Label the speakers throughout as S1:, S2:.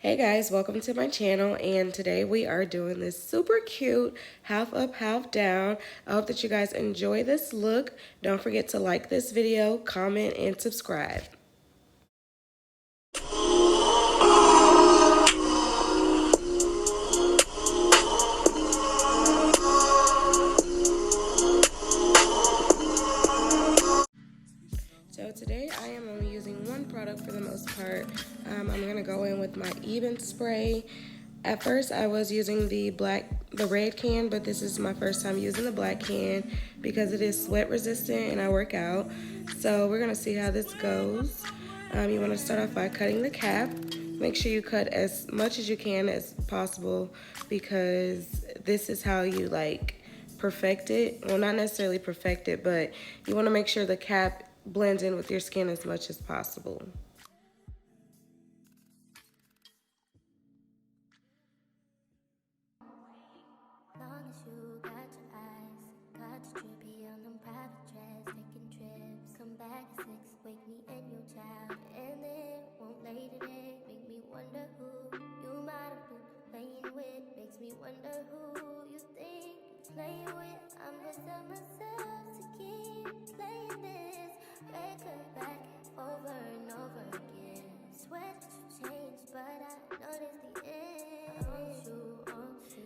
S1: Hey guys, welcome to my channel, and today we are doing this super cute half up, half down. I hope that you guys enjoy this look. Don't forget to like this video, comment, and subscribe. So today I am only using one product for the most part. I'm gonna go in with my Even spray. At first I was using the red can, but this is my first time using the black can because it is sweat resistant and I work out. So we're gonna see how this goes. You wanna start off by cutting the cap. Make sure you cut as much as you can as possible because this is how you perfect it. Well, not necessarily perfect it, but you wanna make sure the cap blends in with your skin as much as possible.
S2: Long as you got your eyes, got you trippy on them private jets, taking trips. Come back at 6, wake me and your child, and then won't lay today. Make me wonder who you might have been playing with. Makes me wonder who you think you're playing with. I'm just telling myself to keep playing this record back over and over again. Swear that you changed, but I noticed the end.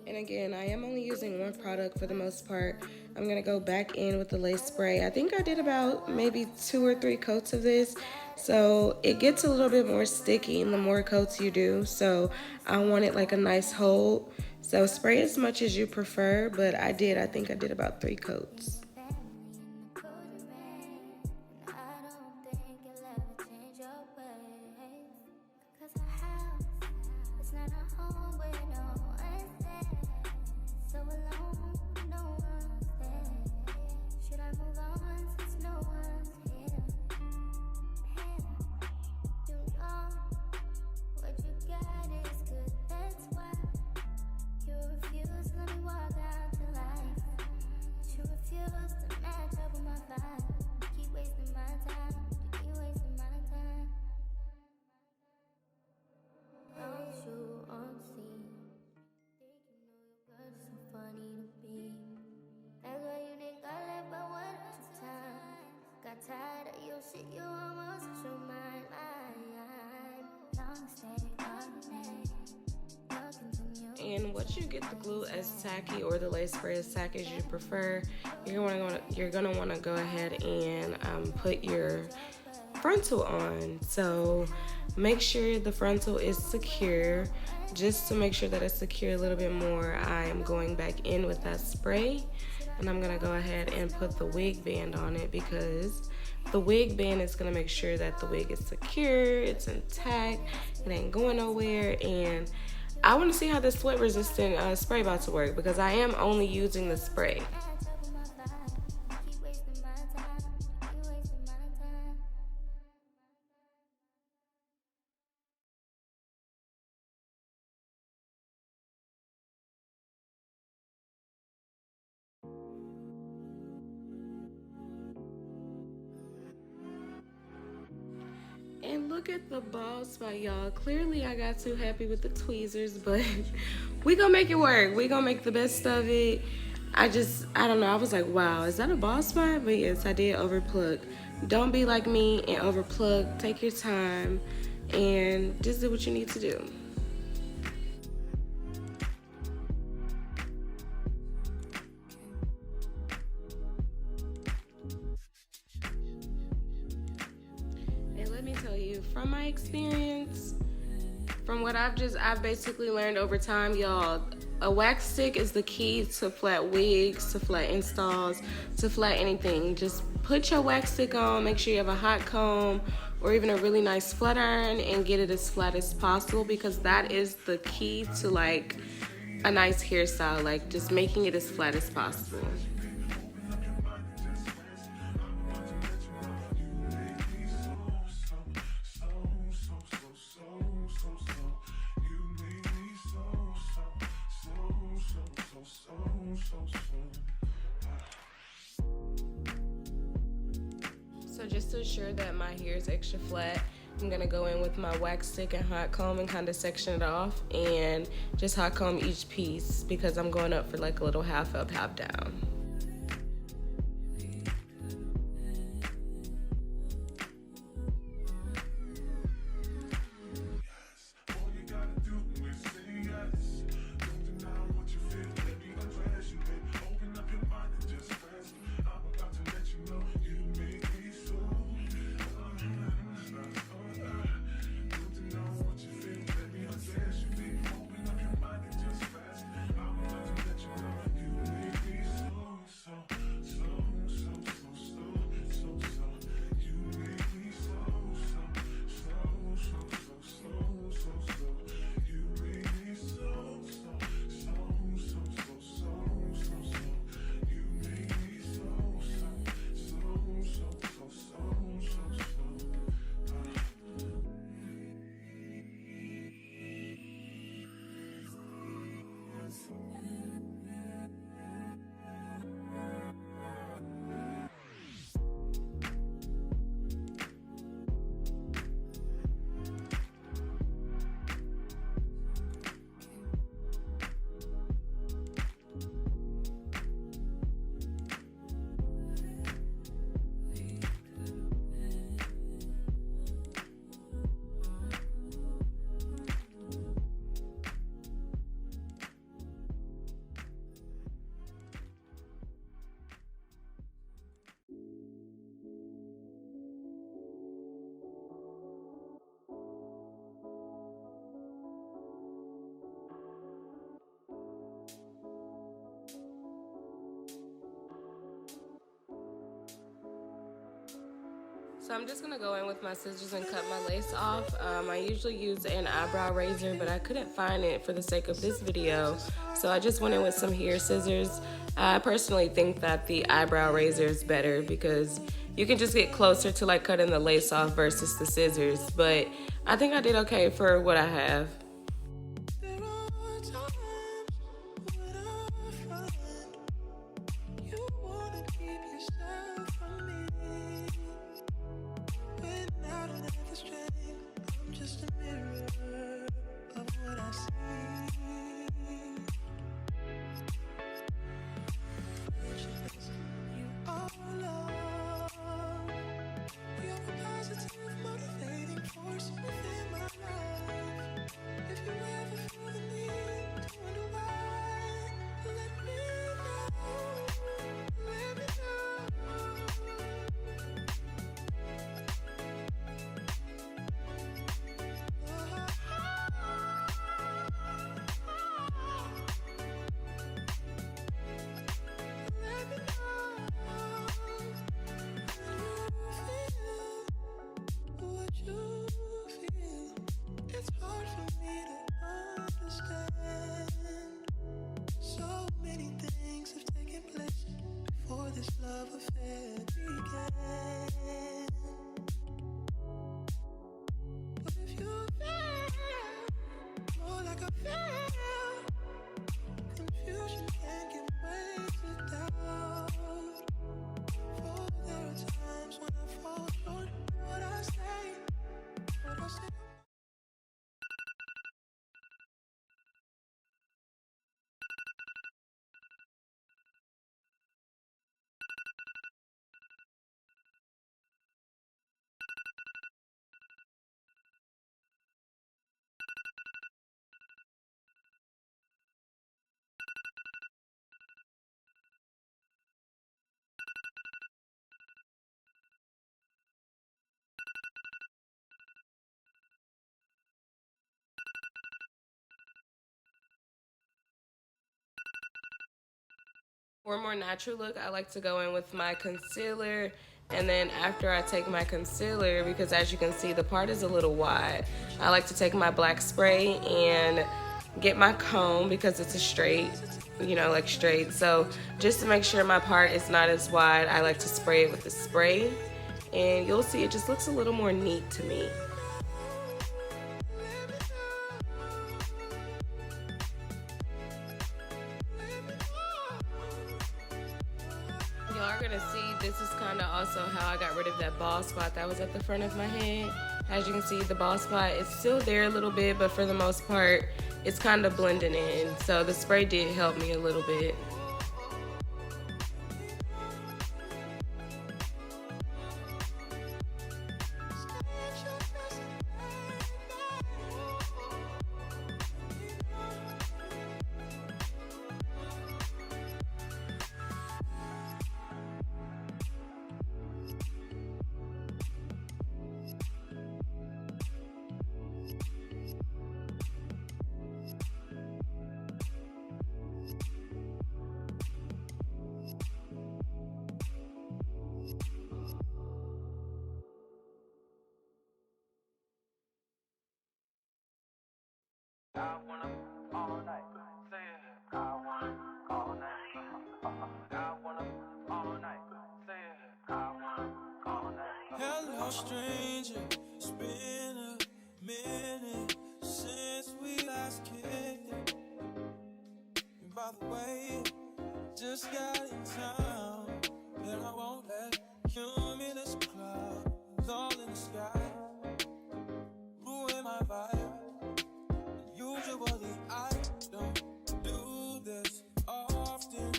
S1: And again, I am only using one product for the most part. I'm gonna go back in with the lace spray. I think I did about maybe 2 or 3 coats of this. So it gets a little bit more sticky the more coats you do. So I want it like a nice hold. So spray as much as you prefer, but I think I did about 3 coats.
S2: Tired of your shit, you almost lost your mind.
S1: And once you get the glue as tacky or the lace spray as tacky as you prefer, you're gonna want to go ahead and put your frontal on. So make sure the frontal is secure. Just to make sure that it's secure a little bit more, I am going back in with that spray, and I'm gonna go ahead and put the wig band on it because the wig band is gonna make sure that the wig is secure, it's intact, it ain't going nowhere. And I want to see how this sweat resistant spray about to work because I am only using the spray. And look at the bald spot, y'all. Clearly I got too happy with the tweezers, but we gonna make it work. We gonna make the best of it. I don't know, I was like, wow, is that a bald spot? But yes, I did overplug. Don't be like me and overplug. Take your time and just do what you need to do. Let me tell you, from my experience, from what I've basically learned over time, y'all, a wax stick is the key to flat wigs, to flat installs, to flat anything. Just put your wax stick on, make sure you have a hot comb or even a really nice flat iron and get it as flat as possible because that is the key to like a nice hairstyle, like just making it as flat as possible. So just to ensure that my hair is extra flat, I'm gonna go in with my wax stick and hot comb and kind of section it off and just hot comb each piece because I'm going up for like a little half up, half down. So I'm just gonna go in with my scissors and cut my lace off. I usually use an eyebrow razor, but I couldn't find it for the sake of this video. So I just went in with some hair scissors. I personally think that the eyebrow razor is better because you can just get closer to like cutting the lace off versus the scissors. But I think I did okay for what I have. For a more natural look, I like to go in with my concealer, and then after I take my concealer, because as you can see the part is a little wide, I like to take my black spray and get my comb because it's a straight, you know, like straight. So just to make sure my part is not as wide, I like to spray it with the spray, and you'll see it just looks a little more neat to me. Y'all are gonna see this is kind of also how I got rid of that bald spot that was at the front of my head. As you can see, the bald spot is still there a little bit, but for the most part, it's kind of blending in. So the spray did help me a little bit.
S3: I wanna all night, say it. I wanna all night. I wanna all night, say it. I wanna all night. Hello, stranger. It's been a minute since we last kicked it. And by the way, just got in town, and I won't let cumulus clouds all in the sky ruin my vibe. Usually I don't do this often,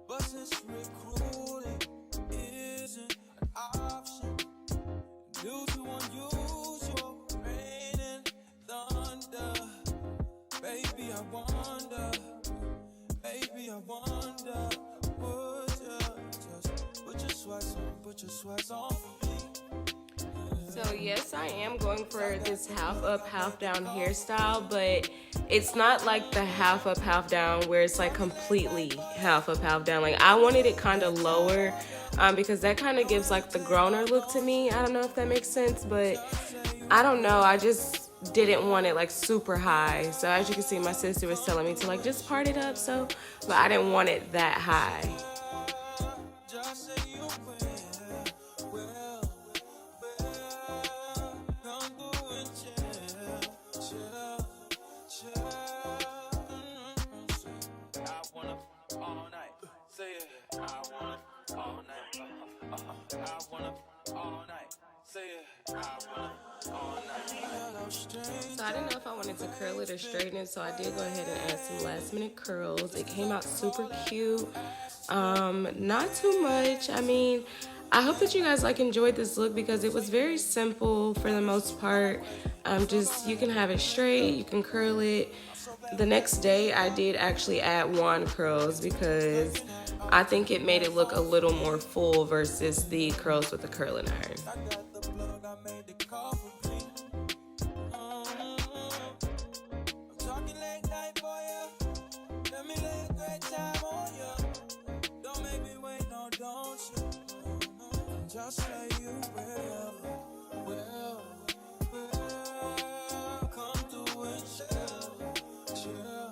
S3: but since recruiting isn't an option due to unusual rain and thunder, baby I wonder, would you just put your sweats on for me?
S1: So yes, I am going for this half up, half down hairstyle, but it's not like the half up, half down where it's like completely half up, half down. Like I wanted it kind of lower because that kind of gives like the growner look to me. I don't know if that makes sense, but I don't know. I just didn't want it like super high. So as you can see, my sister was telling me to like just part it up. So, but I didn't want it that high. So I didn't know if I wanted to curl it or straighten it, so I did go ahead and add some last minute curls. It came out super cute. Not too much. I mean, I hope that you guys like enjoyed this look because it was very simple for the most part. Just you can have it straight, you can curl it. The next day I did actually add wand curls because I think it made it look a little more full versus the curls with the curling iron.
S3: Just say you will come through and chill.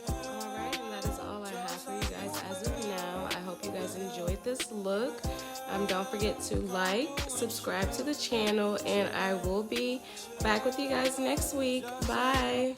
S1: Alright, and that is all I have for you guys as of now. I hope you guys enjoyed this look. Don't forget to like, subscribe to the channel, and I will be back with you guys next week. Bye!